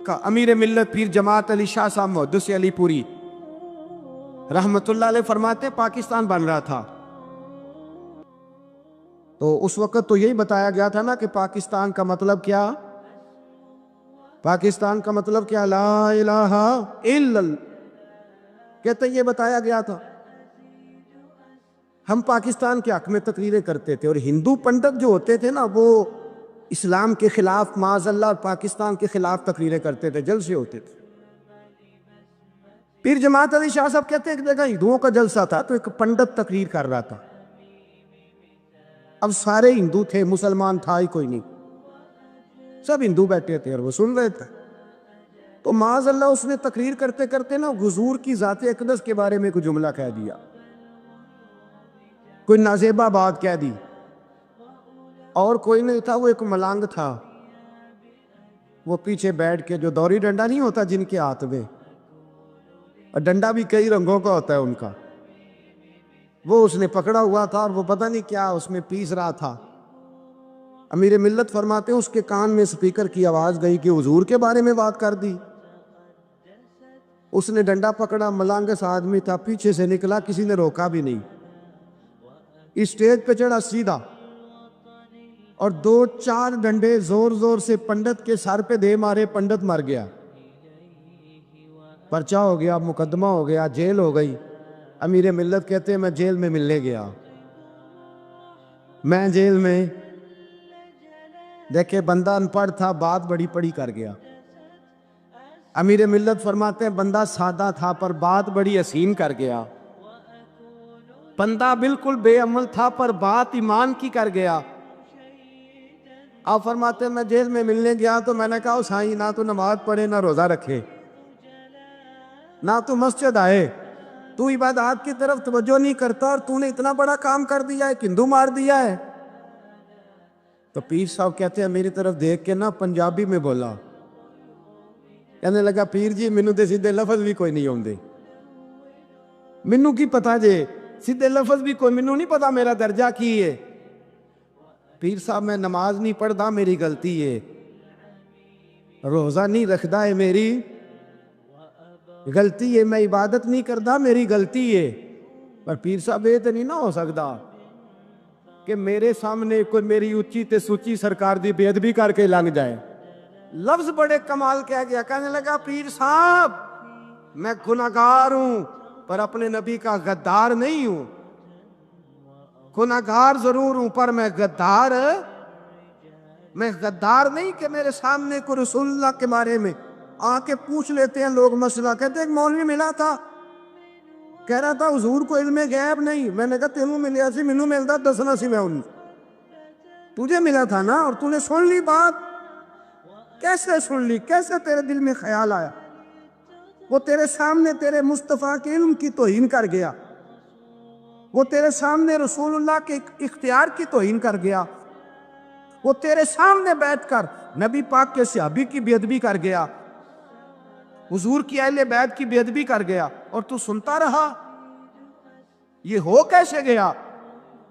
کا امیر ملت پیر جماعت علی شاہ صاحب محدث علی پوری رحمت اللہ علیہ فرماتے پاکستان بن رہا تھا تو اس وقت تو یہی بتایا گیا تھا نا کہ پاکستان کا مطلب کیا؟ پاکستان کا مطلب کیا؟ لا الہ الا اللہ کہتے یہ بتایا گیا تھا۔ ہم پاکستان کے حق میں تقریریں کرتے تھے اور ہندو پنڈت جو ہوتے تھے نا وہ اسلام کے خلاف معاذ اللہ اور پاکستان کے خلاف تقریریں کرتے تھے، جلسے ہوتے تھے۔ پیر جماعت علی شاہ صاحب کہتے ہیں ایک جگہ ہندوؤں کا جلسہ تھا تو ایک پنڈت تقریر کر رہا تھا۔ اب سارے ہندو تھے، مسلمان تھا ہی کوئی نہیں، سب ہندو بیٹھے تھے اور وہ سن رہے تھے۔ تو معاذ اللہ اس نے تقریر کرتے کرتے نا حضور کی ذات اقدس کے بارے میں کوئی جملہ کہہ دیا، کوئی نازیبہ بات کہہ دی، اور کوئی نہیں تھا، وہ ایک ملانگ تھا، وہ پیچھے بیٹھ کے جو دوری ڈنڈا نہیں ہوتا جن کے ہاتھ میں، اور ڈنڈا بھی کئی رنگوں کا ہوتا ہے ان کا، وہ اس نے پکڑا ہوا تھا اور وہ پتہ نہیں کیا اس میں پیس رہا تھا۔ امیر ملت فرماتے ہیں اس کے کان میں سپیکر کی آواز گئی کہ حضور کے بارے میں بات کر دی۔ اس نے ڈنڈا پکڑا، ملانگس آدمی تھا، پیچھے سے نکلا، کسی نے روکا بھی نہیں، اسٹیج پہ چڑھا سیدھا اور 2-4 ڈنڈے زور زور سے پنڈت کے سر پہ دے مارے، پنڈت مر گیا، پرچہ ہو گیا، مقدمہ ہو گیا، جیل ہو گئی۔ امیر ملت کہتے ہیں میں جیل میں ملنے گیا، میں جیل میں دیکھے بندہ ان پڑھ تھا، بات بڑی پڑی کر گیا۔ امیر ملت فرماتے ہیں بندہ سادہ تھا پر بات بڑی حسین کر گیا، بندہ بالکل بے عمل تھا پر بات ایمان کی کر گیا۔ آپ فرماتے ہیں میں جیل میں ملنے گیا تو میں نے کہا سائیں نہ تو نماز پڑھے نہ روزہ رکھے نہ تو مسجد آئے، تو عبادات کی طرف توجہ نہیں کرتا اور تو نے اتنا بڑا کام کر دیا ہے، ہندو مار دیا ہے۔ تو پیر صاحب کہتے ہیں میری طرف دیکھ کے نا پنجابی میں بولا، کہنے لگا پیر جی مینوں دے سیدھے لفظ بھی کوئی نہیں ہوندے، مینوں کی پتا جے سیدھے لفظ بھی کوئی، مینوں نہیں پتا میرا درجہ کی ہے۔ پیر صاحب میں نماز نہیں پڑھدا میری غلطی ہے، روزہ نہیں رکھدا ہے میری غلطی ہے، میں عبادت نہیں کردا میری غلطی ہے، پر پیر صاحب یہ تو نہیں نہ ہو سکدا کہ میرے سامنے کوئی میری اچھی تے سچی سرکار دی بے ادبی کر کے لنگ جائے۔ لفظ بڑے کمال کہہ گیا، کہنے لگا پیر صاحب میں گناہگار ہوں پر اپنے نبی کا غدار نہیں ہوں، گناہگار ضرور ہوں پر میں غدار نہیں کہ میرے سامنے کوئی رسول اللہ کے بارے میں آ کے پوچھ لیتے ہیں لوگ مسئلہ۔ کہتے ہیں ایک مولوی ملا تھا، کہہ رہا تھا حضور کو علم غیب نہیں، میں نے کہا تینوں ملیا سی مینوں ملدا دسنا سی میں انہوں، تجھے ملا تھا نا اور تو نے سن لی بات، کیسے سن لی، کیسے تیرے دل میں خیال آیا؟ وہ تیرے سامنے تیرے مصطفیٰ کے علم کی توہین کر گیا، وہ تیرے سامنے رسول اللہ کے اختیار کی توہین کر گیا، وہ تیرے سامنے بیٹھ کر نبی پاک کے صحابی کی بے ادبی کر گیا، حضور کی اہل بیت کی بے ادبی کر گیا، اور تو سنتا رہا، یہ ہو کیسے گیا؟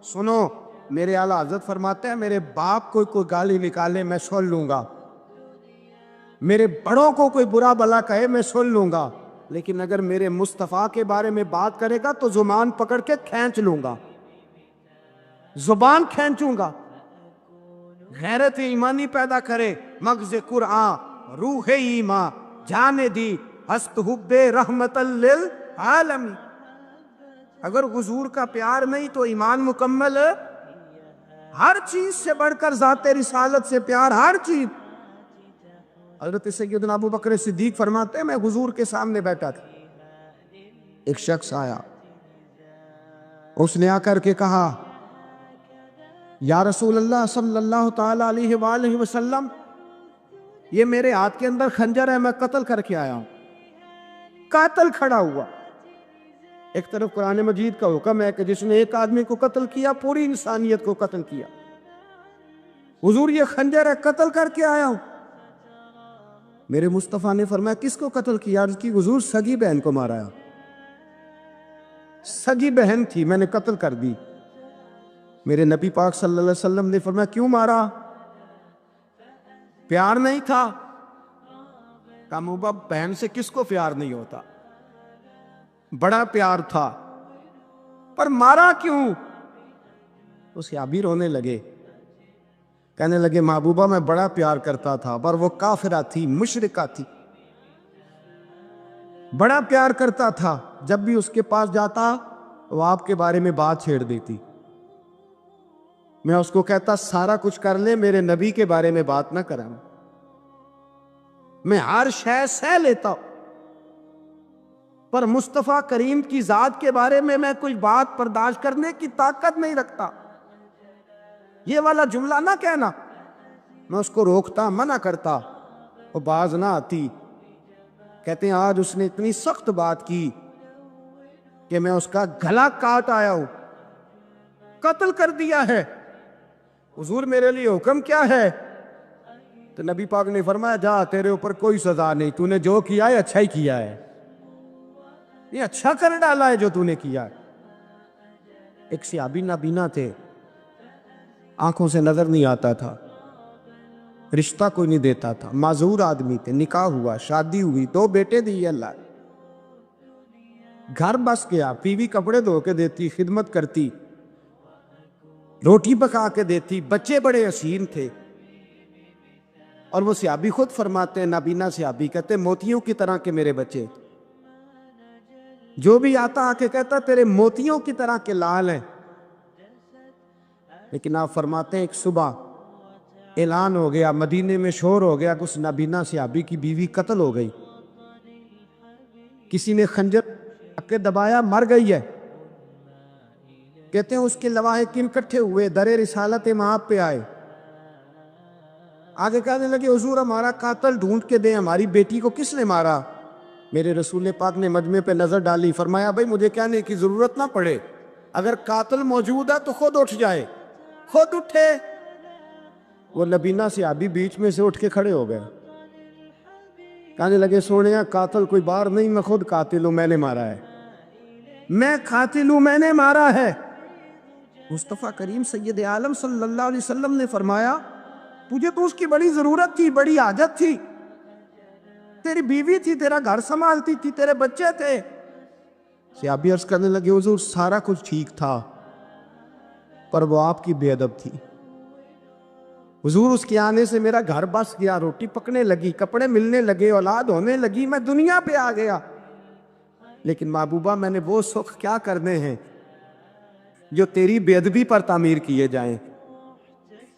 سنو میرے اعلیٰ حضرت فرماتے ہیں میرے باپ کو کوئی گالی نکالے میں سن لوں گا، میرے بڑوں کو کوئی برا بلا کہے میں سن لوں گا، لیکن اگر میرے مصطفیٰ کے بارے میں بات کرے گا تو زبان پکڑ کے کھینچ لوں گا، زبان کھینچوں گا۔ غیرت ایمانی پیدا کرے مغز قرآن روح ایمان جانے دی ہست حب رحمت للعالمین۔ اگر حضور کا پیار نہیں تو ایمان مکمل، ہر چیز سے بڑھ کر ذات رسالت سے پیار، ہر چیز۔ حضرت سیدنا ابو بکر صدیق فرماتے ہیں میں حضور کے سامنے بیٹھا تھا، ایک شخص آیا، اس نے آ کر کے کہا یا رسول اللہ صلی اللہ تعالی علیہ وآلہ وسلم یہ میرے ہاتھ کے اندر خنجر ہے، میں قتل کر کے آیا ہوں۔ قاتل کھڑا ہوا، ایک طرف قرآن مجید کا حکم ہے کہ جس نے ایک آدمی کو قتل کیا پوری انسانیت کو قتل کیا، حضور یہ خنجر ہے قتل کر کے آیا ہوں۔ میرے مصطفیٰ نے فرمایا کس کو قتل کیا؟ عرض کی حضور سگی بہن کو مارا، سگی بہن تھی میں نے قتل کر دی۔ میرے نبی پاک صلی اللہ علیہ وسلم نے فرمایا کیوں مارا؟ پیار نہیں تھا؟ کہا محبوبہ بہن سے کس کو پیار نہیں ہوتا، بڑا پیار تھا، پر مارا کیوں؟ تو صحابی رونے لگے، کہنے لگے محبوبہ میں بڑا پیار کرتا تھا، پر وہ کافرہ تھی، مشرکہ تھی، بڑا پیار کرتا تھا، جب بھی اس کے پاس جاتا وہ آپ کے بارے میں بات چھیڑ دیتی، میں اس کو کہتا سارا کچھ کر لے میرے نبی کے بارے میں بات نہ کریں، میں ہر شے سہ لیتا ہوں، پر مصطفیٰ کریم کی ذات کے بارے میں کوئی بات برداشت کرنے کی طاقت نہیں رکھتا، یہ والا جملہ نہ کہنا۔ میں اس کو روکتا، منع کرتا، وہ باز نہ آتی۔ کہتے ہیں آج اس نے اتنی سخت بات کی کہ میں اس کا گلا کاٹ آیا ہوں، قتل کر دیا ہے، حضور میرے لیے حکم کیا ہے؟ تو نبی پاک نے فرمایا جا، تیرے اوپر کوئی سزا نہیں، تو نے جو کیا ہے اچھا ہی کیا ہے، یہ اچھا کر ڈالا ہے جو تو نے کیا ہے۔ ایک صحابی نابینا تھے، آنکھوں سے نظر نہیں آتا تھا، رشتہ کوئی نہیں دیتا تھا، معذور آدمی تھے، نکاح ہوا، شادی ہوئی، 2 بیٹے دیے اللہ، گھر بس گیا، بیوی کپڑے دھو کے دیتی، خدمت کرتی، روٹی پکا کے دیتی، بچے بڑے حسین تھے، اور وہ صحابی خود فرماتے ہیں، نابینا صحابی کہتے ہیں موتیوں کی طرح کے میرے بچے، جو بھی آتا آ کے کہتا تیرے موتیوں کی طرح کے لال ہیں۔ لیکن آپ فرماتے ہیں ایک صبح اعلان ہو گیا، مدینے میں شور ہو گیا کہ اس نابینا صحابی کی بیوی قتل ہو گئی، کسی نے خنجر کے دبایا، مر گئی ہے۔ کہتے ہیں اس کے لواحقین اکٹھے ہوئے، در رسالت مآب پہ آئے، آگے کہنے لگے حضور ہمارا قاتل ڈھونڈ کے دیں، ہماری بیٹی کو کس نے مارا؟ میرے رسول پاک نے مجمع پہ نظر ڈالی، فرمایا بھائی مجھے کہنے کی ضرورت نہ پڑے، اگر قاتل موجود ہے تو خود اٹھ جائے۔ خود اٹھے، وہ نابینا صحابی بیچ میں سے اٹھ کے کھڑے ہو گئے، کہنے لگے سونیا قاتل کوئی باہر نہیں، میں خود قاتل ہوں، میں نے مارا ہے، میں قاتل ہوں، میں نے مارا ہے۔ مصطفیٰ کریم سید عالم صلی اللہ علیہ وسلم نے فرمایا تجھے تو اس کی بڑی ضرورت تھی، بڑی حاجت تھی، تیری بیوی تھی، تیرا گھر سنبھالتی تھی، تیرے بچے تھے۔ صحابی عرض کرنے لگے حضور سارا کچھ ٹھیک تھا، پر وہ آپ کی بے ادب تھی، حضور اس کے آنے سے میرا گھر بس گیا، روٹی پکنے لگی، کپڑے ملنے لگے، اولاد ہونے لگی، میں دنیا پہ آ گیا، لیکن محبوبہ میں نے وہ سکھ کیا کرنے ہیں جو تیری بے ادبی پر تعمیر کیے جائیں؟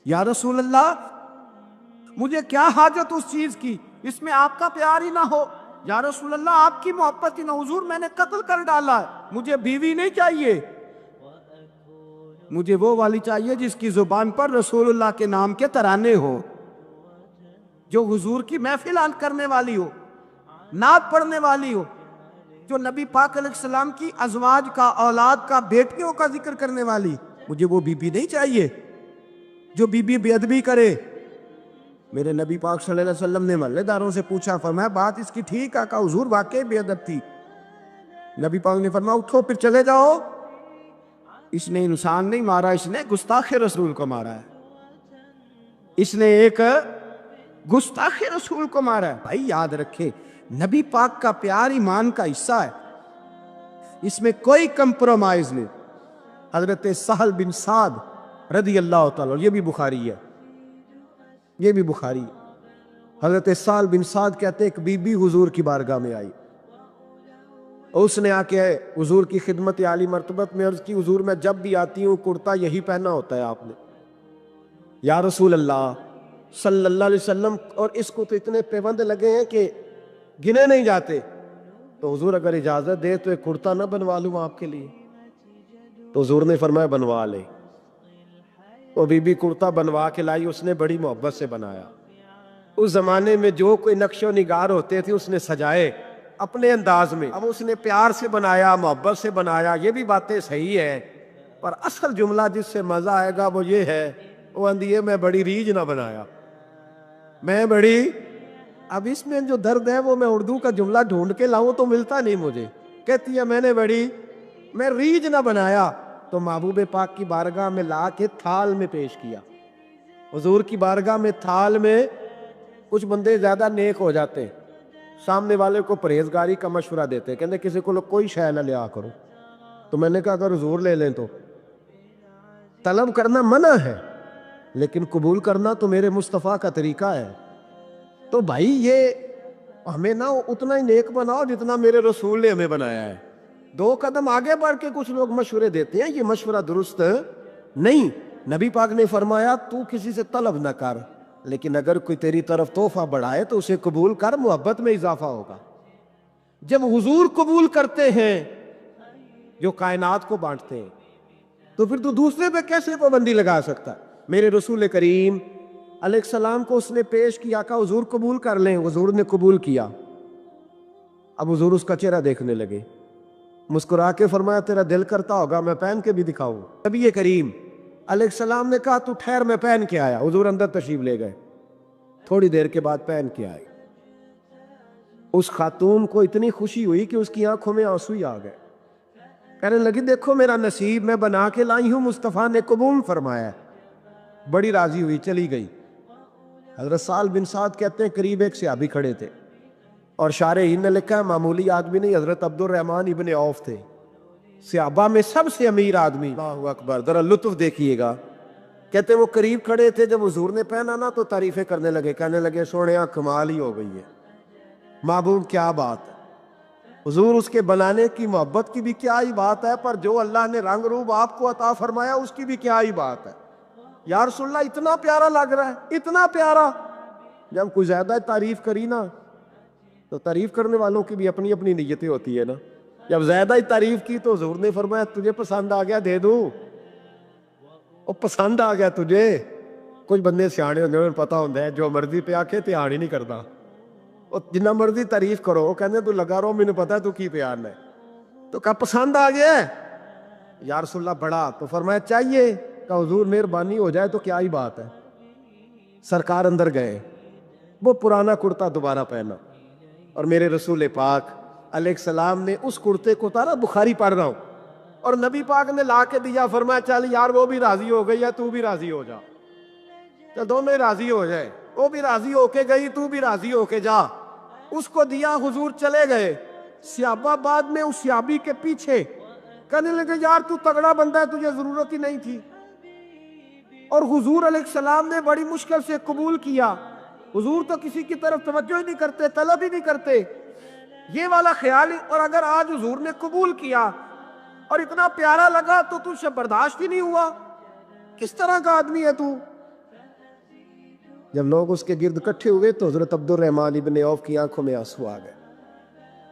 یا رسول اللہ مجھے کیا حاجت اس چیز کی، اس میں آپ کا پیار ہی نہ ہو، یا رسول اللہ آپ کی محبت ہی نہ، حضور میں نے قتل کر ڈالا ہے، مجھے بیوی نہیں چاہیے، مجھے وہ والی چاہیے جس کی زبان پر رسول اللہ کے نام کے ترانے ہو، جو حضور کی محفل کرنے والی ہو، نعت پڑھنے والی ہو، جو نبی پاک علیہ السلام کی ازواج کا، اولاد کا، بیٹیوں کا ذکر کرنے والی، مجھے وہ بی بی نہیں چاہیے جو بی بی بے ادبی کرے۔ میرے نبی پاک صلی اللہ علیہ وسلم نے محلے داروں سے پوچھا، فرمایا بات اس کی ٹھیک ہے؟ کہا حضور واقعی بے ادب تھی۔ نبی پاک نے فرمایا اٹھو پھر چلے جاؤ، اس نے انسان نہیں مارا، اس نے گستاخ رسول کو مارا ہے، اس نے ایک گستاخ رسول کو مارا ہے۔ بھائی یاد رکھے نبی پاک کا پیار ایمان کا حصہ ہے، اس میں کوئی کمپرومائز نہیں۔ حضرت سہل بن سعد رضی اللہ تعالیٰ، یہ بھی بخاری ہے، یہ بھی بخاری ہے۔ حضرت سہل بن سعد کہتے ایک بی بی حضور کی بارگاہ میں آئی، اور اس نے آ کے حضور کی خدمت عالی مرتبت میں عرض کی حضور میں جب بھی آتی ہوں کرتا یہی پہنا ہوتا ہے آپ نے، یا رسول اللہ صلی اللہ علیہ وسلم، اور اس کو تو اتنے پیوند لگے ہیں کہ گنے نہیں جاتے، تو حضور اگر اجازت دے تو ایک کرتا نہ بنوا لوں آپ کے لیے؟ تو حضور نے فرمایا بنوا لے۔ وہ بی بی کرتا بنوا کے لائی، اس نے بڑی محبت سے بنایا۔ اس زمانے میں جو کوئی نقش و نگار ہوتے تھے اس نے سجائے اپنے انداز میں، اب اس نے پیار سے بنایا، محبت سے بنایا، یہ بھی باتیں صحیح ہیں، پر اصل جملہ جس سے مزہ آئے گا وہ یہ ہے، وہ اندیے میں بڑی ریج نہ بنایا، میں بڑی، اب اس میں جو درد ہے وہ میں اردو کا جملہ ڈھونڈ کے لاؤں تو ملتا نہیں مجھے، کہتی ہے میں ریج نہ بنایا، تو محبوب پاک کی بارگاہ میں لا کے تھال میں پیش کیا۔ حضور کی بارگاہ میں تھال میں کچھ بندے زیادہ نیک ہو جاتے ہیں، سامنے والے کو پرہیزگاری کا مشورہ دیتے، کہتے کسی کو کوئی شے نہ لیا کرو. تو میں نے کہا اگر حضور لے لیں تو طلب کرنا منع ہے، لیکن قبول کرنا تو میرے مصطفیٰ کا طریقہ ہے. تو بھائی یہ ہمیں نہ اتنا ہی نیک بناؤ جتنا میرے رسول نے ہمیں بنایا ہے. 2 قدم آگے بڑھ کے کچھ لوگ مشورے دیتے ہیں، یہ مشورہ درست نہیں. نبی پاک نے فرمایا تو کسی سے طلب نہ کر، لیکن اگر کوئی تیری طرف تحفہ بڑھائے تو اسے قبول کر، محبت میں اضافہ ہوگا. جب حضور قبول کرتے ہیں جو کائنات کو بانٹتے ہیں، تو پھر تو دوسرے پہ کیسے پابندی لگا سکتا؟ میرے رسول کریم علیہ السلام کو اس نے پیش کیا کہ حضور قبول کر لیں. حضور نے قبول کیا. اب حضور اس کا چہرہ دیکھنے لگے، مسکرا کے فرمایا تیرا دل کرتا ہوگا میں پہن کے بھی دکھاؤں. نبی کریم علیہ السلام نے کہا تو ٹھہر میں پہن کے آیا. حضور اندر تشریف لے گئے، تھوڑی دیر کے بعد پہن کے آئے. اس خاتون کو اتنی خوشی ہوئی کہ اس کی آنکھوں میں آنسو ہی آ گئے. کہنے لگی دیکھو میرا نصیب میں بنا کے لائی ہوں، مصطفیٰ نے قبول فرمایا. بڑی راضی ہوئی، چلی گئی. حضرت سہل بن سعد کہتے ہیں قریب ایک صحابی کھڑے تھے، اور شارحین نے لکھا ہے معمولی آدمی نہیں، حضرت عبد الرحمن ابن عوف تھے، صحابہ میں سب سے امیر آدمی. اللہ اکبر، ذرا لطف دیکھیے گا. کہتے وہ قریب کھڑے تھے، جب حضور نے پہنا نا تو تعریفیں کرنے لگے، کہنے لگے سونیا کمال ہی ہو گئی ہے، محبوب کیا بات ہے. حضور اس کے بنانے کی محبت کی بھی کیا ہی بات ہے، پر جو اللہ نے رنگ روپ آپ کو عطا فرمایا اس کی بھی کیا ہی بات ہے. یا رسول اللہ اتنا پیارا لگ رہا ہے، اتنا پیارا. جب کوئی زیادہ تعریف کری نا تو تعریف کرنے والوں کی بھی اپنی اپنی نیتیں ہوتی ہے نا. جب زیادہ ہی تعریف کی تو حضور نے فرمایا تجھے پسند آ گیا دے دوں. وہ پسند آ گیا تجھے. کچھ بندے سیانے ہوتے ہیں پتہ ہوتا ہے جو مرضی پہ آکے دھیان ہی نہیں کرتا، جنہ مرضی تعریف کرو وہ کہنے تو لگا رہو مجھے پتا ہے تو کی پیار ہے. تو کہا پسند آ گیا ہے یا رسول اللہ بڑا. تو فرمایا چاہیے کہ حضور مہربانی ہو جائے تو کیا ہی بات ہے. سرکار اندر گئے، وہ پرانا کرتا دوبارہ پہنا، اور میرے رسول پاک علیہ السلام نے اس کرتے کو اتارا. بخاری پڑھ رہا ہوں، اور نبی پاک نے لا کے دیا. فرمایا چل یار وہ بھی راضی ہو گئی ہے تو بھی راضی ہو جا، چل دونوں ہی راضی ہو جائے. وہ بھی راضی ہو کے گئی، تو بھی راضی ہو کے جا. اس کو دیا، حضور چلے گئے. صحابہ بعد میں اس صحابی کے پیچھے کہنے لگے یار تو تگڑا بندہ ہے، تجھے ضرورت ہی نہیں تھی. اور حضور علیہ السلام نے بڑی مشکل سے قبول کیا. حضور تو کسی کی طرف توجہ ہی نہیں کرتے، طلب ہی نہیں کرتے، یہ والا خیال ہی. اور اگر آج حضور نے قبول کیا اور اتنا پیارا لگا تو تجھ سے برداشت ہی نہیں ہوا، کس طرح کا آدمی ہے تو. جب لوگ اس کے گرد اکٹھے ہوئے تو حضرت عبد الرحمن ابن عوف کی آنکھوں میں آنسو آ گئے.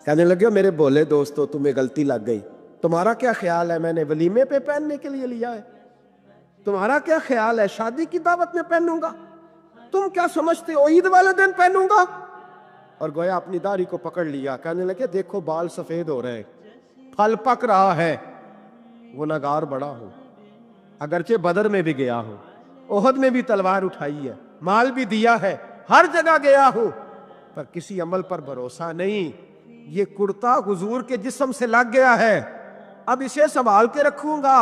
کہنے لگے میرے بولے دوستو تمہیں غلطی لگ گئی. تمہارا کیا خیال ہے میں نے ولیمے پہ پہننے کے لیے لیا ہے؟ تمہارا کیا خیال ہے شادی کی دعوت میں پہنوں گا؟ تم کیا سمجھتے ہو عید والے دن پہنوں گا؟ اور گویا اپنی داڑھی کو پکڑ لیا. کہنے لگے دیکھو بال سفید ہو رہے ہیں، پھل پک رہا ہے. گنہگار بڑا ہوں، اگرچہ بدر میں بھی گیا ہوں، احد میں بھی تلوار اٹھائی ہے، مال بھی دیا ہے، ہر جگہ گیا ہوں، پر کسی عمل پر بھروسہ نہیں. یہ کرتا حضور کے جسم سے لگ گیا ہے، اب اسے سنبھال کے رکھوں گا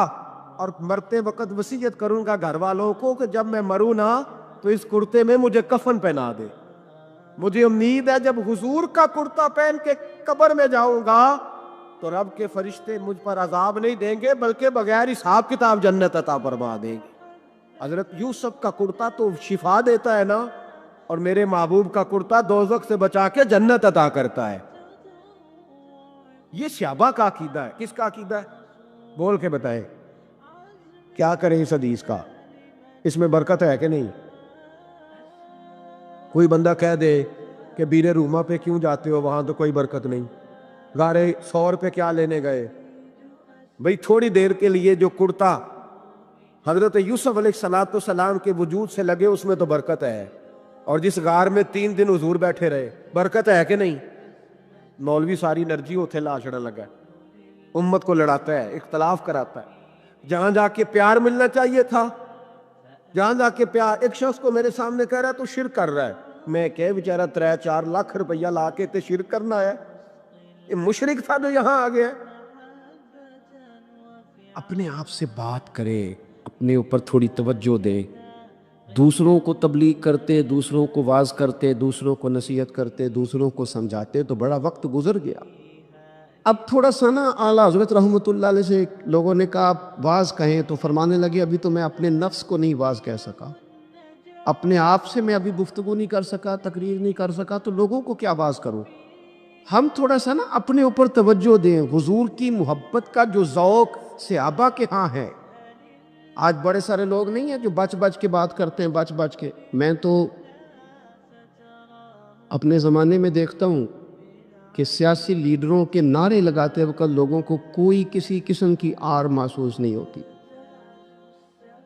اور مرتے وقت وصیت کروں گا گھر والوں کو کہ جب میں مروں نا تو اس کرتے میں مجھے کفن پہنا دے. مجھے امید ہے جب حضور کا کرتا پہن کے قبر میں جاؤں گا تو رب کے فرشتے مجھ پر عذاب نہیں دیں گے بلکہ بغیر حساب کتاب جنت عطا فرما دیں گے. حضرت یوسف کا کرتا تو شفا دیتا ہے نا، اور میرے محبوب کا کرتا دوزخ سے بچا کے جنت عطا کرتا ہے. یہ صحابہ کا عقیدہ ہے. کس کا عقیدہ ہے؟ بول کے بتائے کیا کریں اس حدیث کا؟ اس میں برکت ہے کہ نہیں؟ کوئی بندہ کہہ دے کہ بیر روما پہ کیوں جاتے ہو، وہاں تو کوئی برکت نہیں، گارے 100 روپے کیا لینے گئے؟ بھئی تھوڑی دیر کے لیے جو کرتا حضرت یوسف علیہ السلام کے وجود سے لگے اس میں تو برکت ہے. اور جس غار میں 3 دن حضور بیٹھے رہے برکت ہے کہ نہیں؟ مولوی ساری انرجی ہوتے لا چھڑا لگا ہے، امت کو لڑاتا ہے، اختلاف کراتا ہے. جہاں جا کے پیار ملنا چاہیے تھا، جہاں جا کے پیار. ایک شخص کو میرے سامنے کہہ رہا ہے تو شرک کر رہا ہے. میں کہ بیچارہ 3-4 لاکھ روپیہ لا کے تے شرک کرنا ہے؟ یہ مشرک تھا جو یہاں آ گیا. اپنے آپ سے بات کرے، اپنے اوپر تھوڑی توجہ دے. دوسروں کو تبلیغ کرتے، دوسروں کو واعظ کرتے، دوسروں کو نصیحت کرتے، دوسروں کو سمجھاتے تو بڑا وقت گزر گیا۔ اب تھوڑا سا نا اعلیٰ حضرت رحمۃ اللہ علیہ سے لوگوں نے کہا آپ واعظ کہیں، تو فرمانے لگے ابھی تو میں اپنے نفس کو نہیں واعظ کہہ سکا، اپنے آپ سے میں ابھی گفتگو نہیں کر سکا، تقریر نہیں کر سکا، تو لوگوں کو کیا واعظ کروں۔ ہم تھوڑا سا نا اپنے اوپر توجہ دیں، حضور کی محبت کا جو ذوق صحابہ کے ہاں ہے۔ آج بڑے سارے لوگ نہیں ہیں جو بچ بچ کے بات کرتے ہیں، بچ بچ کے۔ میں تو اپنے زمانے میں دیکھتا ہوں کہ سیاسی لیڈروں کے نعرے لگاتے وقت لوگوں کو کوئی کسی قسم کی آر محسوس نہیں ہوتی۔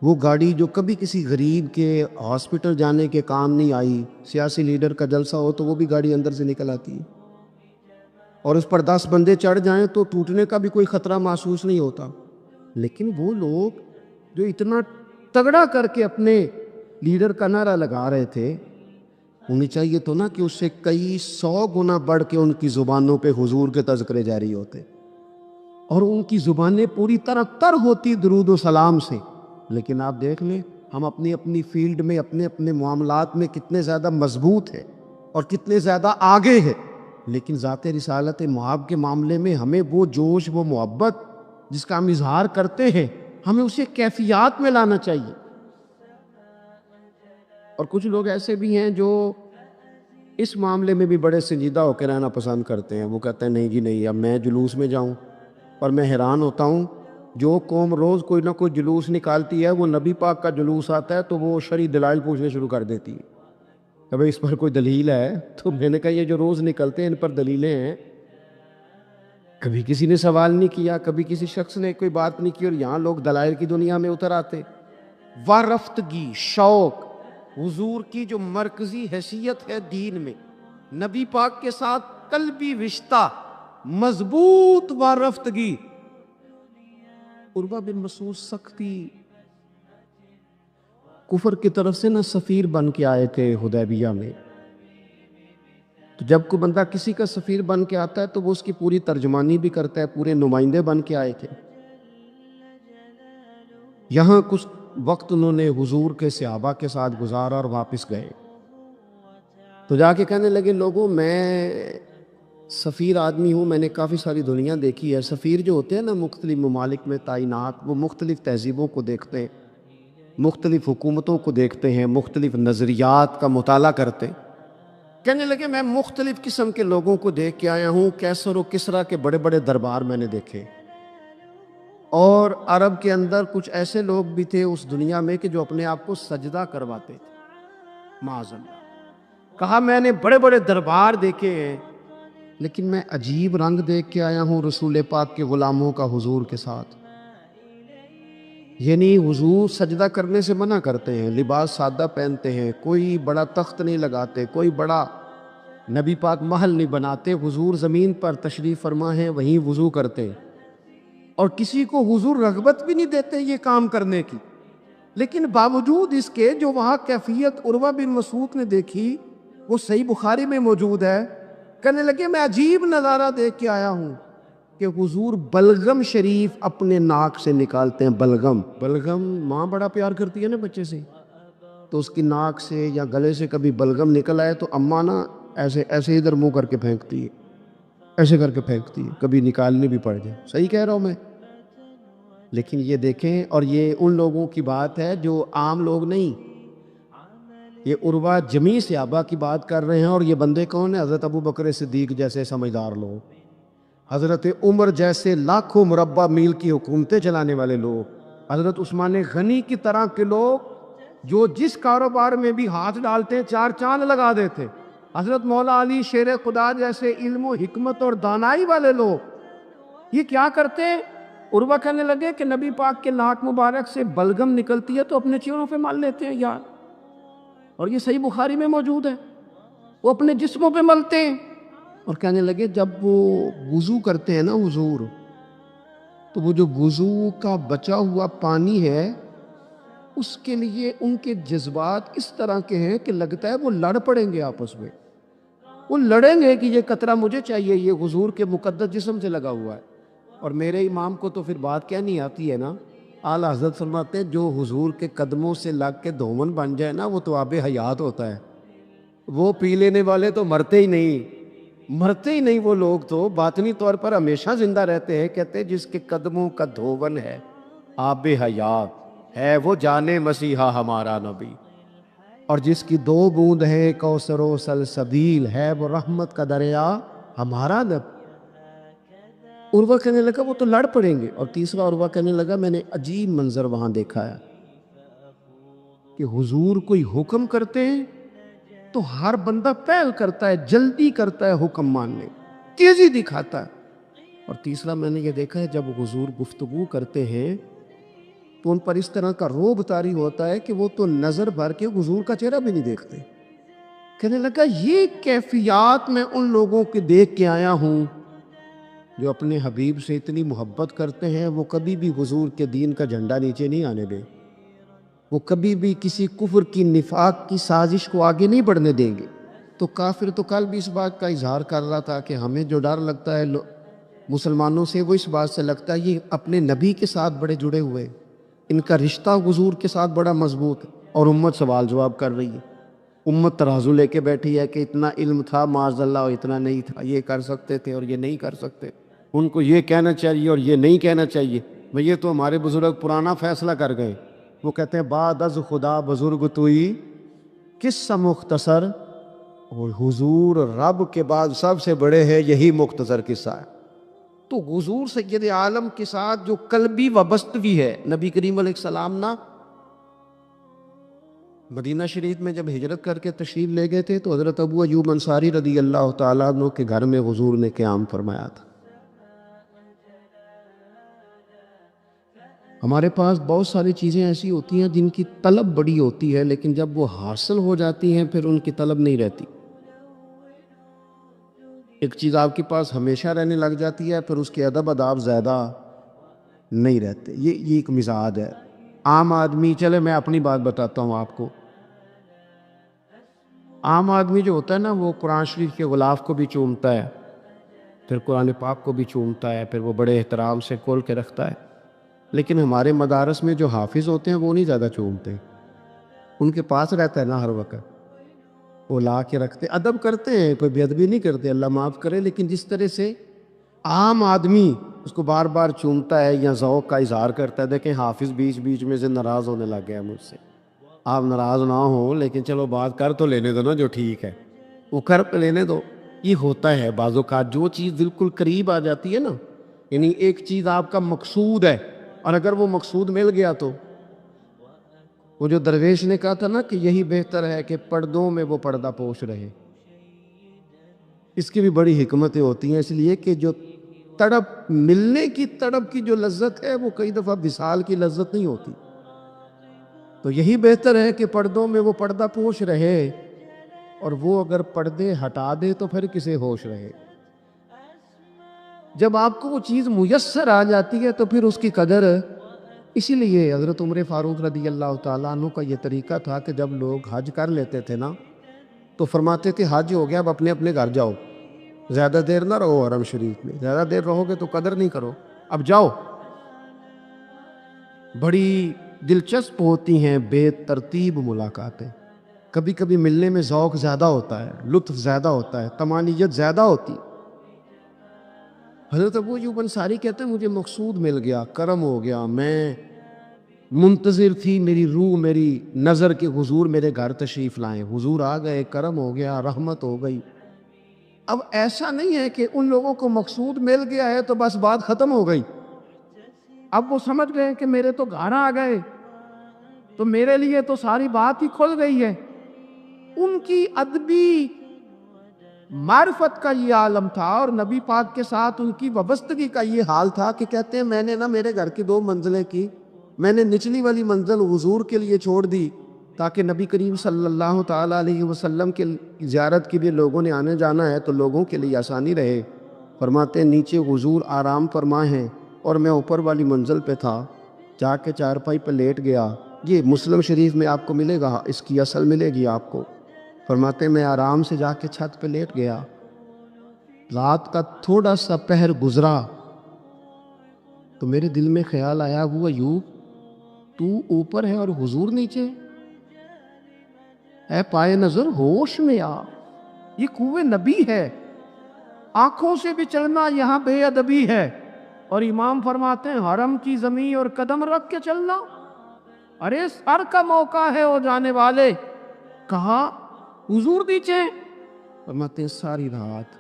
وہ گاڑی جو کبھی کسی غریب کے ہاسپٹل جانے کے کام نہیں آئی، سیاسی لیڈر کا جلسہ ہو تو وہ بھی گاڑی اندر سے نکل آتی ہے، اور اس پر 10 بندے چڑھ جائیں تو ٹوٹنے کا بھی کوئی خطرہ محسوس نہیں ہوتا۔ لیکن وہ لوگ جو اتنا تگڑا کر کے اپنے لیڈر کا نعرہ لگا رہے تھے، انہیں چاہیے تو نا کہ اس سے کئی 100 گنا بڑھ کے ان کی زبانوں پہ حضور کے تذکرے جاری ہوتے، اور ان کی زبانیں پوری طرح تر ہوتی درود و سلام سے۔ لیکن آپ دیکھ لیں ہم اپنی اپنی فیلڈ میں، اپنے اپنے معاملات میں کتنے زیادہ مضبوط ہیں اور کتنے زیادہ آگے ہیں، لیکن ذات رسالت محب کے معاملے میں ہمیں وہ جوش، وہ محبت جس کا ہم اظہار کرتے ہیں، ہمیں اسے کیفیات میں لانا چاہیے۔ اور کچھ لوگ ایسے بھی ہیں جو اس معاملے میں بھی بڑے سنجیدہ ہو کے رہنا پسند کرتے ہیں۔ وہ کہتے ہیں نہیں جی نہیں، اب میں جلوس میں جاؤں۔ اور میں حیران ہوتا ہوں، جو قوم روز کوئی نہ کوئی جلوس نکالتی ہے، وہ نبی پاک کا جلوس آتا ہے تو وہ شرعی دلائل پوچھنے شروع کر دیتی ہے کہ بھئی اس پر کوئی دلیل ہے؟ تو میں نے کہا یہ جو روز نکلتے ہیں ان پر دلیلیں ہیں؟ کبھی کسی نے سوال نہیں کیا، کبھی کسی شخص نے کوئی بات نہیں کی، اور یہاں لوگ دلائل کی دنیا میں اتر آتے۔ وارفتگی، شوق، حضور کی جو مرکزی حیثیت ہے دین میں، نبی پاک کے ساتھ قلبی رشتہ، مضبوط وارفتگی۔ عروہ بن مسعود سختی کفر کی طرف سے نہ سفیر بن کے آئے تھے حدیبیہ میں، تو جب کوئی بندہ کسی کا سفیر بن کے آتا ہے تو وہ اس کی پوری ترجمانی بھی کرتا ہے، پورے نمائندے بن کے آئے تھے۔ یہاں کچھ وقت انہوں نے حضور کے صحابہ کے ساتھ گزارا اور واپس گئے، تو جا کے کہنے لگے لوگوں میں سفیر آدمی ہوں، میں نے کافی ساری دنیا دیکھی ہے۔ سفیر جو ہوتے ہیں نا مختلف ممالک میں تعینات، وہ مختلف تہذیبوں کو دیکھتے ہیں، مختلف حکومتوں کو دیکھتے ہیں، مختلف نظریات کا مطالعہ کرتے ہیں۔ کہنے لگے میں مختلف قسم کے لوگوں کو دیکھ کے آیا ہوں، کیسر و کسریٰ کے بڑے بڑے دربار میں نے دیکھے، اور عرب کے اندر کچھ ایسے لوگ بھی تھے اس دنیا میں کہ جو اپنے آپ کو سجدہ کرواتے تھے، معاذ اللہ۔ کہا میں نے بڑے بڑے دربار دیکھے ہیں، لیکن میں عجیب رنگ دیکھ کے آیا ہوں رسول پاک کے غلاموں کا حضور کے ساتھ۔ یعنی حضور سجدہ کرنے سے منع کرتے ہیں، لباس سادہ پہنتے ہیں، کوئی بڑا تخت نہیں لگاتے، کوئی بڑا نبی پاک محل نہیں بناتے، حضور زمین پر تشریف فرما ہے وہیں وضو کرتے ہیں، اور کسی کو حضور رغبت بھی نہیں دیتے یہ کام کرنے کی۔ لیکن باوجود اس کے جو وہاں کیفیت عروہ بن مسعود نے دیکھی وہ صحیح بخاری میں موجود ہے۔ کہنے لگے میں عجیب نظارہ دیکھ کے آیا ہوں کہ حضور بلغم شریف اپنے ناک سے نکالتے ہیں۔ بلغم ماں بڑا پیار کرتی ہے نا بچے سے، تو اس کی ناک سے یا گلے سے کبھی بلغم نکل آئے تو اماں نا ایسے ادھر منہ کر کے پھینکتی ہے، ایسے کر کے پھینکتی ہے، کبھی نکالنے بھی پڑ جائے۔ صحیح کہہ رہا ہوں میں؟ لیکن یہ دیکھیں، اور یہ ان لوگوں کی بات ہے جو عام لوگ نہیں، یہ عروہ جمیع صحابہ کی بات کر رہے ہیں۔ اور یہ بندے کون ہیں؟ حضرت ابوبکر صدیق جیسے سمجھدار لوگ، حضرت عمر جیسے لاکھوں مربع میل کی حکومتیں چلانے والے لوگ، حضرت عثمان غنی کی طرح کے لوگ جو جس کاروبار میں بھی ہاتھ ڈالتے ہیں 4 چاند لگا دیتے، حضرت مولا علی شیر خدا جیسے علم و حکمت اور دانائی والے لوگ، یہ کیا کرتے ہیں؟ عروہ کہنے لگے کہ نبی پاک کے ناک مبارک سے بلغم نکلتی ہے تو اپنے چہروں پہ مل لیتے ہیں یار، اور یہ صحیح بخاری میں موجود ہے، وہ اپنے جسموں پہ ملتے ہیں۔ اور کہنے لگے جب وہ وضو کرتے ہیں نا حضور، تو وہ جو وضو کا بچا ہوا پانی ہے اس کے لیے ان کے جذبات اس طرح کے ہیں کہ لگتا ہے وہ لڑ پڑیں گے آپس میں، وہ لڑیں گے کہ یہ قطرہ مجھے چاہیے، یہ حضور کے مقدس جسم سے لگا ہوا ہے۔ اور میرے امام کو تو پھر بات کہنی آتی ہے نا اعلیٰ حضرت فرماتے ہیں جو حضور کے قدموں سے لگ کے دھومن بن جائے نا وہ تو آب حیات ہوتا ہے. وہ پی لینے والے تو مرتے ہی نہیں وہ لوگ تو باطنی طور پر ہمیشہ زندہ رہتے ہیں. کہتے ہیں جس کے قدموں کا دھوون ہے آب حیات ہے وہ جانے مسیحا ہمارا نبی، اور جس کی 2 بوند ہے کوثر و سلسبیل ہے وہ رحمت کا دریا ہمارا نبی. عروہ کہنے لگا وہ تو لڑ پڑیں گے، اور تیسرا عروہ کہنے لگا میں نے عجیب منظر وہاں دیکھا ہے کہ حضور کوئی حکم کرتے ہیں تو ہر بندہ پہل کرتا ہے، جلدی کرتا ہے حکم ماننے، تیزی دکھاتا ہے. اور تیسرا میں نے یہ دیکھا ہے جب حضور گفتگو کرتے ہیں تو ان پر اس طرح کا رعب طاری ہوتا ہے کہ وہ تو نظر بھر کے حضور کا چہرہ بھی نہیں دیکھتے. کہنے لگا یہ کیفیات میں ان لوگوں کے دیکھ کے آیا ہوں جو اپنے حبیب سے اتنی محبت کرتے ہیں. وہ کبھی بھی حضور کے دین کا جھنڈا نیچے نہیں آنے دیں، وہ کبھی بھی کسی کفر کی نفاق کی سازش کو آگے نہیں بڑھنے دیں گے. تو کافر تو کل بھی اس بات کا اظہار کر رہا تھا کہ ہمیں جو ڈر لگتا ہے مسلمانوں سے وہ اس بات سے لگتا ہے یہ اپنے نبی کے ساتھ بڑے جڑے ہوئے، ان کا رشتہ حضور کے ساتھ بڑا مضبوط ہے. اور امت سوال جواب کر رہی ہے، امت ترازو لے کے بیٹھی ہے کہ اتنا علم تھا معاذ اللہ اور اتنا نہیں تھا، یہ کر سکتے تھے اور یہ نہیں کر سکتے، ان کو یہ کہنا چاہیے اور یہ نہیں کہنا چاہیے. بھئی یہ تو ہمارے بزرگ پرانا فیصلہ کر گئے. وہ کہتے ہیں بعد از خدا بزرگ توئی قصہ مختصر، اور حضور رب کے بعد سب سے بڑے ہیں، یہی مختصر قصہ ہے. تو حضور سید عالم کے ساتھ جو قلبی وابستگی ہے نبی کریم علیہ السلام نا مدینہ شریف میں جب ہجرت کر کے تشریف لے گئے تھے تو حضرت ابو ایوب انصاری رضی اللہ تعالیٰ عنہ کے گھر میں حضور نے قیام فرمایا تھا. ہمارے پاس بہت ساری چیزیں ایسی ہوتی ہیں جن کی طلب بڑی ہوتی ہے لیکن جب وہ حاصل ہو جاتی ہیں پھر ان کی طلب نہیں رہتی. ایک چیز آپ کے پاس ہمیشہ رہنے لگ جاتی ہے پھر اس کے ادب آداب زیادہ نہیں رہتے. یہ ایک مزاج ہے عام آدمی. چلے میں اپنی بات بتاتا ہوں آپ کو. عام آدمی جو ہوتا ہے نا وہ قرآن شریف کے غلاف کو بھی چومتا ہے، پھر قرآن پاک کو بھی چومتا ہے، پھر وہ بڑے احترام سے کھول کے رکھتا ہے. لیکن ہمارے مدارس میں جو حافظ ہوتے ہیں وہ نہیں زیادہ چومتے، ان کے پاس رہتا ہے نا ہر وقت، وہ لا کے رکھتے، ادب کرتے ہیں، کوئی بے ادبی نہیں کرتے اللہ معاف کرے. لیکن جس طرح سے عام آدمی اس کو بار بار چومتا ہے یا ذوق کا اظہار کرتا ہے، دیکھیں حافظ بیچ بیچ میں سے ناراض ہونے لگ گیا مجھ سے. آپ ناراض نہ ہوں لیکن چلو بات کر تو لینے دو نا جو ٹھیک ہے، وہ کر لینے دو. یہ ہوتا ہے بعض اوقات جو چیز بالکل قریب آ جاتی ہے نا، یعنی ایک چیز آپ کا مقصود ہے اور اگر وہ مقصود مل گیا تو وہ جو درویش نے کہا تھا نا کہ یہی بہتر ہے کہ پردوں میں وہ پردہ پوش رہے، اس کی بھی بڑی حکمتیں ہوتی ہیں. اس لیے کہ جو تڑپ ملنے کی تڑپ کی جو لذت ہے وہ کئی دفعہ وصال کی لذت نہیں ہوتی. تو یہی بہتر ہے کہ پردوں میں وہ پردہ پوش رہے، اور وہ اگر پردے ہٹا دے تو پھر کسے ہوش رہے. جب آپ کو وہ چیز میسر آ جاتی ہے تو پھر اس کی قدر. اسی لیے حضرت عمر فاروق رضی اللہ تعالیٰ عنہ کا یہ طریقہ تھا کہ جب لوگ حج کر لیتے تھے نا تو فرماتے تھے حج ہو گیا اب اپنے اپنے گھر جاؤ، زیادہ دیر نہ رہو حرم شریف میں، زیادہ دیر رہو گے تو قدر نہیں کرو، اب جاؤ. بڑی دلچسپ ہوتی ہیں بے ترتیب ملاقاتیں. کبھی کبھی ملنے میں ذوق زیادہ ہوتا ہے، لطف زیادہ ہوتا ہے، طمانینت زیادہ ہوتی. حضرت ابو ایوب انصاری کہتے ہیں مجھے مقصود مل گیا، کرم ہو گیا، میں منتظر تھی میری روح میری نظر کے حضور میرے گھر تشریف لائیں، حضور آ گئے، کرم ہو گیا، رحمت ہو گئی. اب ایسا نہیں ہے کہ ان لوگوں کو مقصود مل گیا ہے تو بس بات ختم ہو گئی. اب وہ سمجھ گئے کہ میرے تو گھر آ گئے تو میرے لیے تو ساری بات ہی کھل گئی ہے. ان کی ادبی معرفت کا یہ عالم تھا اور نبی پاک کے ساتھ ان کی وابستگی کا یہ حال تھا کہ کہتے ہیں میں نے نا میرے گھر کی 2 منزلیں کی، میں نے نچلی والی منزل حضور کے لیے چھوڑ دی تاکہ نبی کریم صلی اللہ تعالیٰ علیہ وسلم کے زیارت کے لیے لوگوں نے آنے جانا ہے تو لوگوں کے لیے آسانی رہے. فرماتے ہیں نیچے حضور آرام فرما ہیں اور میں اوپر والی منزل پہ تھا، جا کے چارپائی پہ لیٹ گیا. یہ مسلم شریف میں آپ کو ملے گا، اس کی اصل ملے گی آپ کو. فرماتے ہیں میں آرام سے جا کے چھت پہ لیٹ گیا، رات کا تھوڑا سا پہر گزرا تو میرے دل میں خیال آیا وہ ایوب تو اوپر ہے اور حضور نیچے؟ اے پائے نظر ہوش میں آ، یہ کوہ نبی ہے، آنکھوں سے بھی چلنا یہاں بے ادبی ہے۔ اور امام فرماتے ہیں حرم کی زمین اور قدم رکھ کے چلنا، ارے سر کا موقع ہے وہ جانے والے، کہا حضور نیچے؟ فرماتے ہیں ساری رات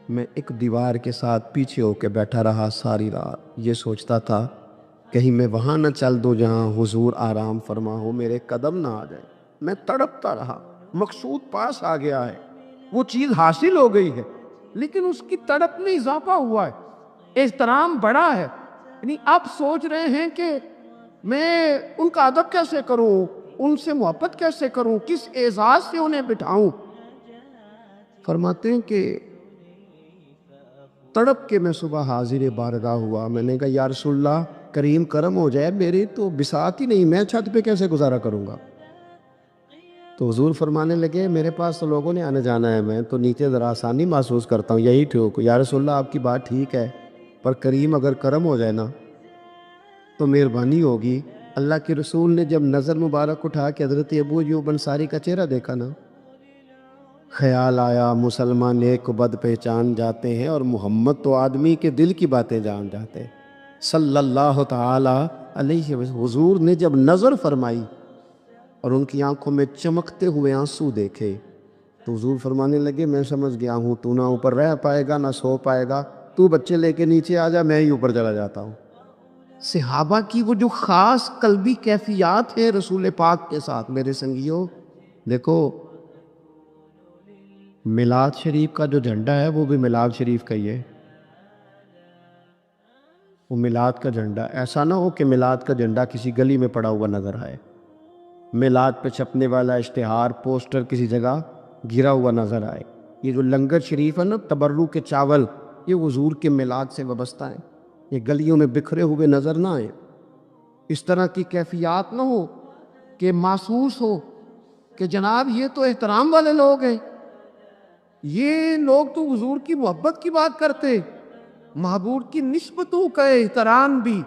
میں ایک دیوار کے ساتھ پیچھے ہو کے بیٹھا رہا، ساری رات یہ سوچتا تھا کہیں میں وہاں نہ چل دوں جہاں حضور آرام فرما ہو، میرے قدم نہ آ جائے۔ میں تڑپتا رہا، مقصود پاس آ گیا ہے، وہ چیز حاصل ہو گئی ہے، لیکن اس کی تڑپ میں اضافہ ہوا ہے، احترام بڑا ہے۔ یعنی اب سوچ رہے ہیں کہ میں ان کا ادب کیسے کروں، ان سے محبت کیسے کروں، کس اعزاز سے انہیں بٹھاؤں۔ فرماتے ہیں کہ تڑپ کے میں صبح حاضر بارگاہ ہوا، میں نے کہا یا رسول اللہ کریم کرم ہو جائے، میری تو بساط ہی نہیں، میں چھت پہ کیسے گزارا کروں گا؟ تو حضور فرمانے لگے میرے پاس تو لوگوں نے آنے جانا ہے، میں تو نیچے ذرا آسانی محسوس کرتا ہوں، یہی ٹھیک۔ یا رسول اللہ آپ کی بات ٹھیک ہے، پر کریم اگر کرم ہو جائے نا تو مہربانی ہوگی۔ اللہ کے رسول نے جب نظر مبارک اٹھا کے حضرت ابو ایوب انصاری کا چہرہ دیکھا نا، خیال آیا مسلمان نیک و بد پہچان جاتے ہیں اور محمد تو آدمی کے دل کی باتیں جان جاتے ہیں صلی اللہ تعالی علیہ وسلم۔ حضور نے جب نظر فرمائی اور ان کی آنکھوں میں چمکتے ہوئے آنسو دیکھے تو حضور فرمانے لگے میں سمجھ گیا ہوں تو نہ اوپر رہ پائے گا نہ سو پائے گا، تو بچے لے کے نیچے آ جا، میں ہی اوپر چلا جاتا ہوں۔ صحابہ کی وہ جو خاص قلبی کیفیات ہیں رسول پاک کے ساتھ، میرے سنگیوں دیکھو میلاد شریف کا جو جھنڈا ہے وہ بھی میلاد شریف کا ہی ہے، وہ میلاد کا جھنڈا، ایسا نہ ہو کہ میلاد کا جھنڈا کسی گلی میں پڑا ہوا نظر آئے، میلاد پہ چھپنے والا اشتہار پوسٹر کسی جگہ گرا ہوا نظر آئے۔ یہ جو لنگر شریف ہے نا، تبرک کے چاول، یہ حضور کے میلاد سے وابستہ ہیں، یہ گلیوں میں بکھرے ہوئے نظر نہ آئے۔ اس طرح کی کیفیات نہ ہو کہ محسوس ہو کہ جناب یہ تو احترام والے لوگ ہیں، یہ لوگ تو حضور کی محبت کی بات کرتے۔ محبوب کی نسبتوں کا احترام بھی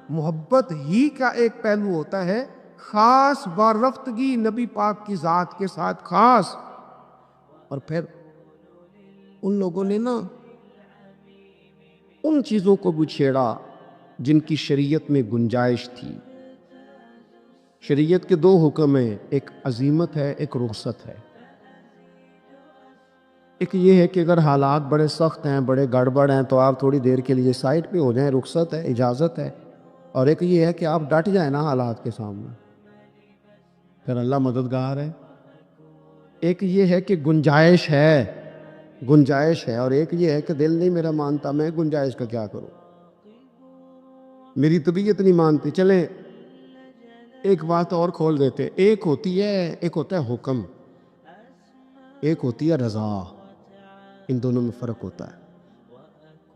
محبت ہی کا ایک پہلو ہوتا ہے، خاص وارفتگی نبی پاک کی ذات کے ساتھ خاص۔ اور پھر ان لوگوں نے نا ان چیزوں کو بھی چھیڑا جن کی شریعت میں گنجائش تھی۔ شریعت کے دو حکم ہیں، ایک عزیمت ہے، ایک رخصت ہے۔ ایک یہ ہے کہ اگر حالات بڑے سخت ہیں، بڑے گڑبڑ ہیں تو آپ تھوڑی دیر کے لیے سائٹ پہ ہو جائیں، رخصت ہے، اجازت ہے۔ اور ایک یہ ہے کہ آپ ڈٹ جائیں نا حالات کے سامنے، پھر اللہ مددگار ہے۔ ایک یہ ہے کہ گنجائش ہے، اور ایک یہ ہے کہ دل نہیں میرا مانتا، میں گنجائش کا کیا کروں، میری طبیعت نہیں مانتی۔ چلیں ایک بات اور کھول دیتے، ایک ہوتا ہے حکم، ایک ہوتی ہے رضا، ان دونوں میں فرق ہوتا ہے۔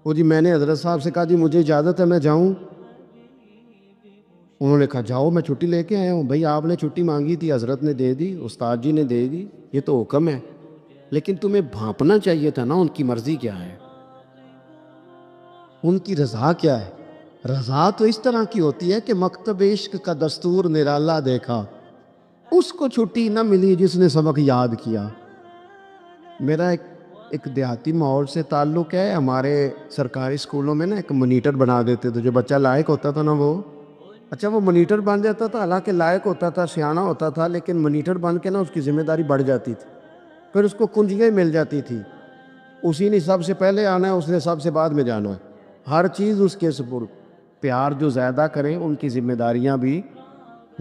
وہ جی میں نے حضرت صاحب سے کہا جی مجھے اجازت ہے میں جاؤں، انہوں نے کہا جاؤ میں چھٹی لے کے آیا ہوں۔ بھئی آپ نے چھٹی مانگی تھی، حضرت نے دے دی، استاد جی نے دے دی، یہ تو حکم ہے، لیکن تمہیں بھانپنا چاہیے تھا نا ان کی مرضی کیا ہے، ان کی رضا کیا ہے۔ رضا تو اس طرح کی ہوتی ہے کہ مکتب عشق کا دستور نرالا دیکھا، اس کو چھٹی نہ ملی جس نے سبق یاد کیا۔ میرا ایک دیہاتی ماحول سے تعلق ہے، ہمارے سرکاری اسکولوں میں نا ایک مانیٹر بنا دیتے تھے، جو بچہ لائق ہوتا تھا نا وہ مانیٹر بن جاتا تھا، حالانکہ لائق ہوتا تھا، سیانا ہوتا تھا، لیکن مانیٹر بن کے نا اس کی ذمہ داری بڑھ جاتی تھی، پھر اس کو کنجیاں مل جاتی تھی، اسی نے سب سے پہلے آنا ہے، اس نے سب سے بعد میں جانا ہے، ہر چیز اس کے سپرد۔ پیار جو زیادہ کریں ان کی ذمہ داریاں بھی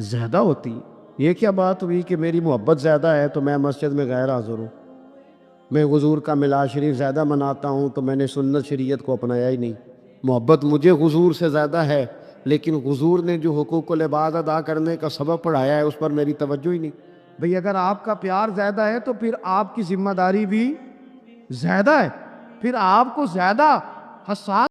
زیادہ ہوتی ہیں۔ یہ کیا بات ہوئی کہ میری محبت زیادہ ہے تو میں مسجد میں غیر حاضر ہوں، میں حضور کا میلاد شریف زیادہ مناتا ہوں تو میں نے سنت شریعت کو اپنایا ہی نہیں۔ محبت مجھے حضور سے زیادہ ہے، لیکن حضور نے جو حقوق العباد ادا کرنے کا سبق پڑھایا ہے اس پر میری توجہ ہی نہیں۔ بھئی اگر آپ کا پیار زیادہ ہے تو پھر آپ کی ذمہ داری بھی زیادہ ہے، پھر آپ کو زیادہ حساس